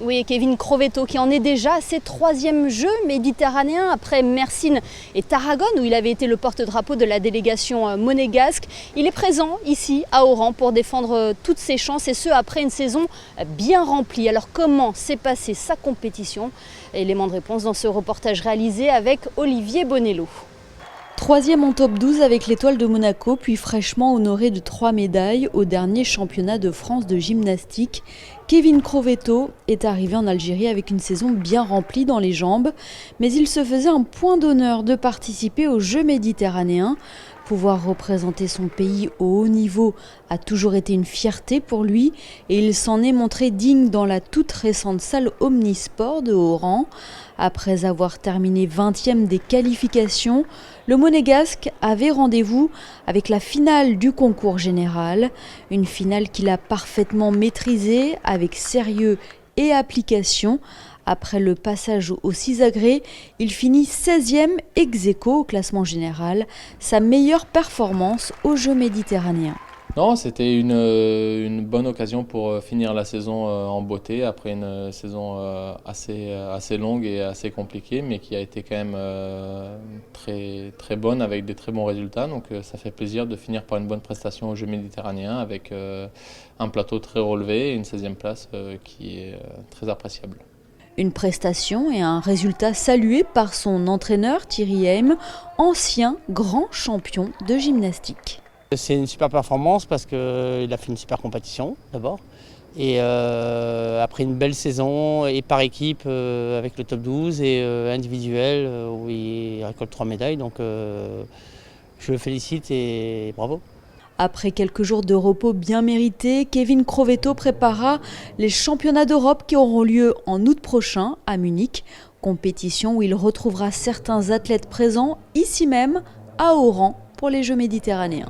Oui, Kevin Crovetto qui en est déjà à ses 3e Jeux méditerranéens après Mersin et Tarragone où il avait été le porte-drapeau de la délégation monégasque. Il est présent ici à Oran pour défendre toutes ses chances et ce après une saison bien remplie. Alors comment s'est passée sa compétition? Élément de réponse dans ce reportage réalisé avec Olivier Bonello. 3e en top 12 avec l'Étoile de Monaco, puis fraîchement honoré de 3 médailles au dernier championnat de France de gymnastique. Kevin Crovetto est arrivé en Algérie avec une saison bien remplie dans les jambes, mais il se faisait un point d'honneur de participer aux Jeux méditerranéens. Pouvoir représenter son pays au haut niveau a toujours été une fierté pour lui et il s'en est montré digne dans la toute récente salle Omnisport de Oran. Après avoir terminé 20e des qualifications, le Monégasque avait rendez-vous avec la finale du concours général. Une finale qu'il a parfaitement maîtrisée avec sérieux et application. Après le passage aux 6 agrès, il finit 16e ex-aequo au classement général, sa meilleure performance aux Jeux méditerranéens. Non, c'était une bonne occasion pour finir la saison en beauté après une saison assez longue et assez compliquée, mais qui a été quand même très bonne avec des très bons résultats. Donc ça fait plaisir de finir par une bonne prestation aux Jeux méditerranéens avec un plateau très relevé et une 16e place qui est très appréciable. Une prestation et un résultat salué par son entraîneur Thierry Heim, ancien grand champion de gymnastique. C'est une super performance parce qu'il a fait une super compétition d'abord. Et après une belle saison et par équipe avec le top 12 et individuel où il récolte 3 médailles. Donc je le félicite et bravo. Après quelques jours de repos bien mérités, Kevin Crovetto prépara les championnats d'Europe qui auront lieu en août prochain à Munich. Compétition où il retrouvera certains athlètes présents ici même à Oran pour les Jeux méditerranéens.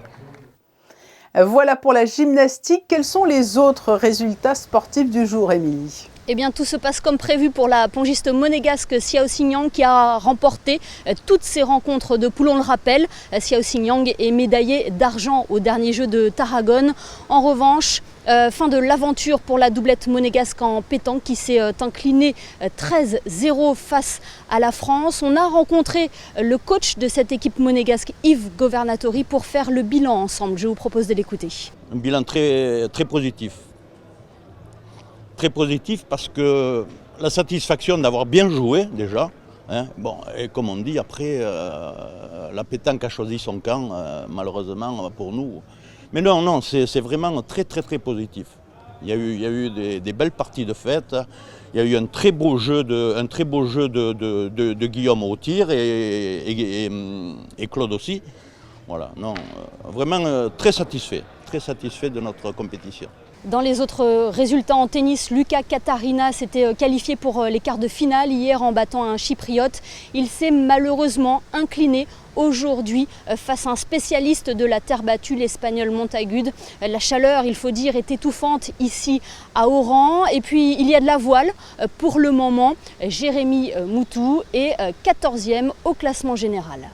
Voilà pour la gymnastique. Quels sont les autres résultats sportifs du jour, Émilie ? Eh bien, tout se passe comme prévu pour la pongiste monégasque Xiaoxing Yang qui a remporté toutes ses rencontres de poule. On le rappelle, Xiaoxing Yang est médaillée d'argent au dernier jeu de Tarragone. En revanche, fin de l'aventure pour la doublette monégasque en pétanque qui s'est inclinée 13-0 face à la France. On a rencontré le coach de cette équipe monégasque, Yves Governatori, pour faire le bilan ensemble. Je vous propose de l'écouter. Un bilan très positif. Très positif parce que la satisfaction d'avoir bien joué déjà. Bon, et comme on dit, après, la pétanque a choisi son camp, malheureusement pour nous. Mais non, c'est vraiment très positif. Il y a eu des belles parties de fête. Il y a eu un très beau jeu de Guillaume au tir et Claude aussi. Voilà, non, vraiment très satisfait de notre compétition. Dans les autres résultats en tennis, Lucas Katarina s'était qualifié pour les quarts de finale hier en battant un Chypriote. Il s'est malheureusement incliné aujourd'hui face à un spécialiste de la terre battue, l'Espagnol Montagut. La chaleur, il faut dire, est étouffante ici à Oran. Et puis il y a de la voile pour le moment. Jérémy Moutou est 14e au classement général.